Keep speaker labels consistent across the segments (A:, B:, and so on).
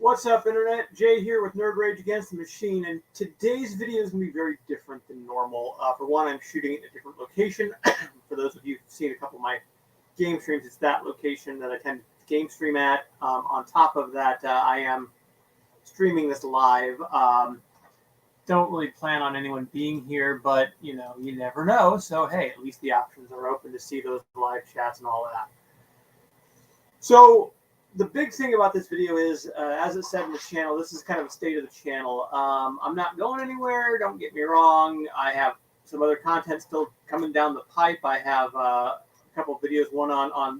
A: What's up, Internet? Jay here with Nerd Rage Against the Machine, and today's video is going to be very different than normal. For one, I'm shooting it in a different location. For those of you who've seen a couple of my game streams, it's that location that I tend to game stream at. On top of that, I am streaming this live. Don't really plan on anyone being here, but, you never know. So, hey, at least the options are open to see those live chats and all of that. So, the big thing about this video is, as it said in the channel, this is kind of a state of the channel. I'm not going anywhere, don't get me wrong. I have some other content still coming down the pipe. I have a couple of videos, one on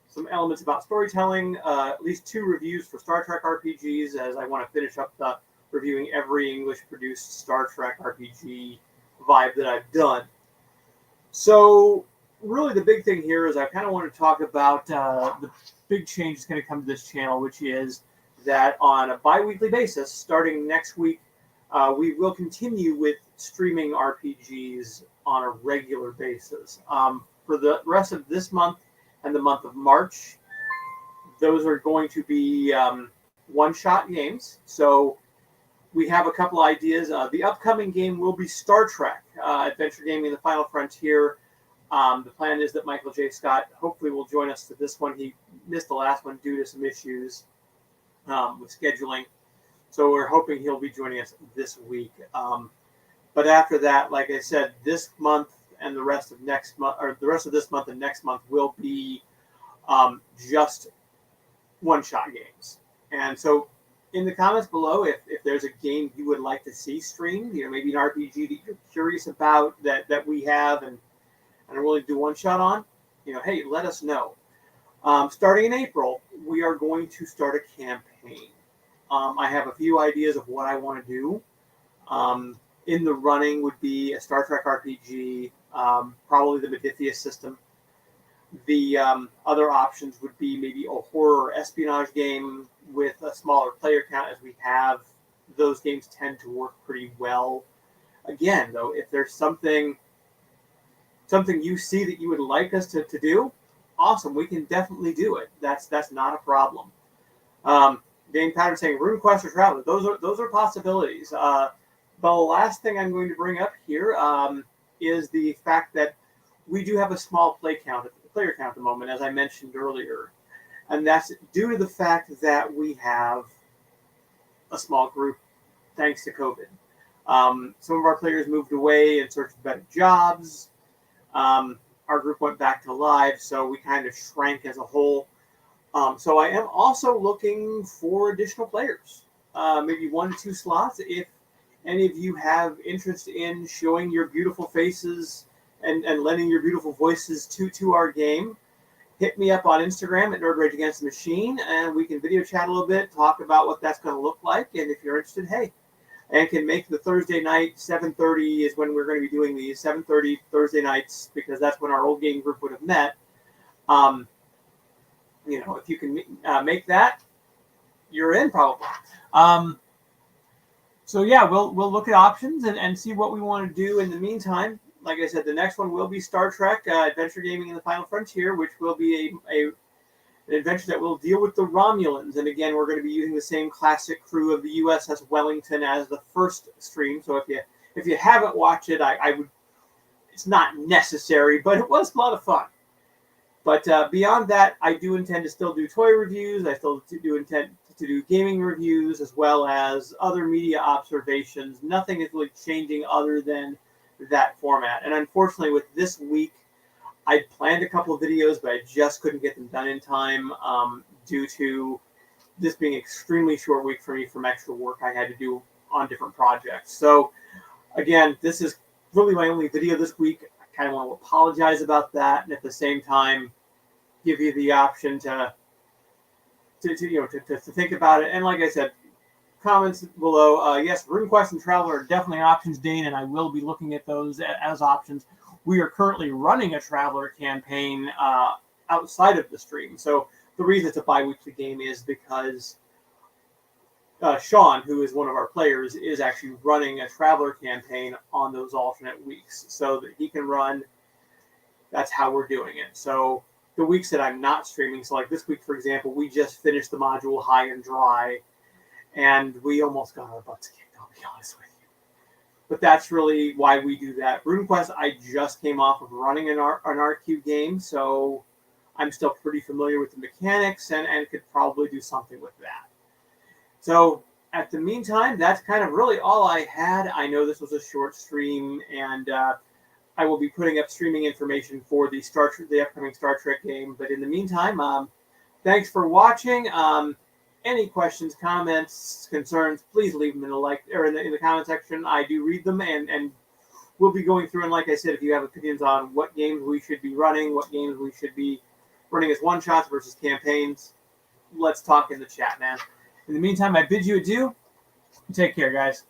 A: some elements about storytelling, at least 2 reviews for Star Trek RPGs, as I want to finish up the reviewing every English-produced Star Trek RPG vibe that I've done. So, really the big thing here is I kind of want to talk about the big change that's going to come to this channel, which is that on a bi-weekly basis, starting next week, we will continue with streaming RPGs on a regular basis. For the rest of this month and the month of March, those are going to be one-shot games. So we have a couple ideas. The upcoming game will be Star Trek, Adventure Gaming: The Final Frontier. The plan is that Michael J. Scott hopefully will join us to this one. He missed the last one due to some issues with scheduling. So we're hoping he'll be joining us this week. But after that, like I said, this month and the rest of next month, or the rest of this month and next month will be just one-shot games. And so in the comments below, if there's a game you would like to see streamed, maybe an RPG that you're curious about that we have and are willing to do one shot on, hey, let us know. Starting in April, we are going to start a campaign. I have a few ideas of what I want to do. In the running would be a Star Trek RPG, probably the Modiphius system. The other options would be maybe a horror espionage game with a smaller player count, as we have. Those games tend to work pretty well. Again, though, if there's something you see that you would like us to do, awesome, we can definitely do it. That's not a problem. Dane Pattern saying RuneQuest or Traveler, those are possibilities. The last thing I'm going to bring up here is the fact that we do have a small player count at the moment, as I mentioned earlier, and that's due to the fact that we have a small group thanks to COVID. Some of our players moved away in search of better jobs. Our group went back to live, so we kind of shrank as a whole. So I am also looking for additional players, maybe 1-2 slots. If any of you have interest in showing your beautiful faces and lending your beautiful voices to our game, hit me up on Instagram at Nerd Rage Against the Machine, and we can video chat a little bit, talk about what that's going to look like, and if you're interested, hey, and can make the Thursday night, 7:30 is when we're going to be doing these, 7:30 Thursday nights, because that's when our old game group would have met. If you can make that, you're in probably. So yeah, we'll look at options and see what we want to do. In the meantime, like I said, the next one will be Star Trek, Adventure Gaming in the Final Frontier, which will be an adventure that will deal with the Romulans. And again, we're going to be using the same classic crew of the USS Wellington as the first stream. So if you haven't watched it, I would. It's not necessary, but it was a lot of fun. But beyond that, I do intend to still do toy reviews. I still do intend to do gaming reviews, as well as other media observations. Nothing is really changing other than that format. And unfortunately, with this week, I planned a couple of videos, but I just couldn't get them done in time due to this being an extremely short week for me from extra work I had to do on different projects. So again, this is really my only video this week. I kind of want to apologize about that, and at the same time, give you the option to think about it. And like I said, comments below. Yes, RuneQuest and Traveler are definitely options, Dane, and I will be looking at those as options. We are currently running a Traveler campaign outside of the stream. So the reason it's a bi-weekly game is because Sean, who is one of our players, is actually running a Traveler campaign on those alternate weeks so that he can run. That's how we're doing it. So the weeks that I'm not streaming, so like this week, for example, we just finished the module High and Dry, and we almost got our butts kicked, I'll be honest with you. But that's really why we do that. RuneQuest, I just came off of running an RQ game, so I'm still pretty familiar with the mechanics and could probably do something with that. So at the meantime, that's kind of really all I had. I know this was a short stream, and I will be putting up streaming information for the upcoming Star Trek game. But in the meantime, thanks for watching. Any questions, comments, concerns, please leave them in the comment section. I do read them, and we'll be going through. And like I said, if you have opinions on what games we should be running, what games we should be running as one-shots versus campaigns, let's talk in the chat, man. In the meantime, I bid you adieu. Take care, guys.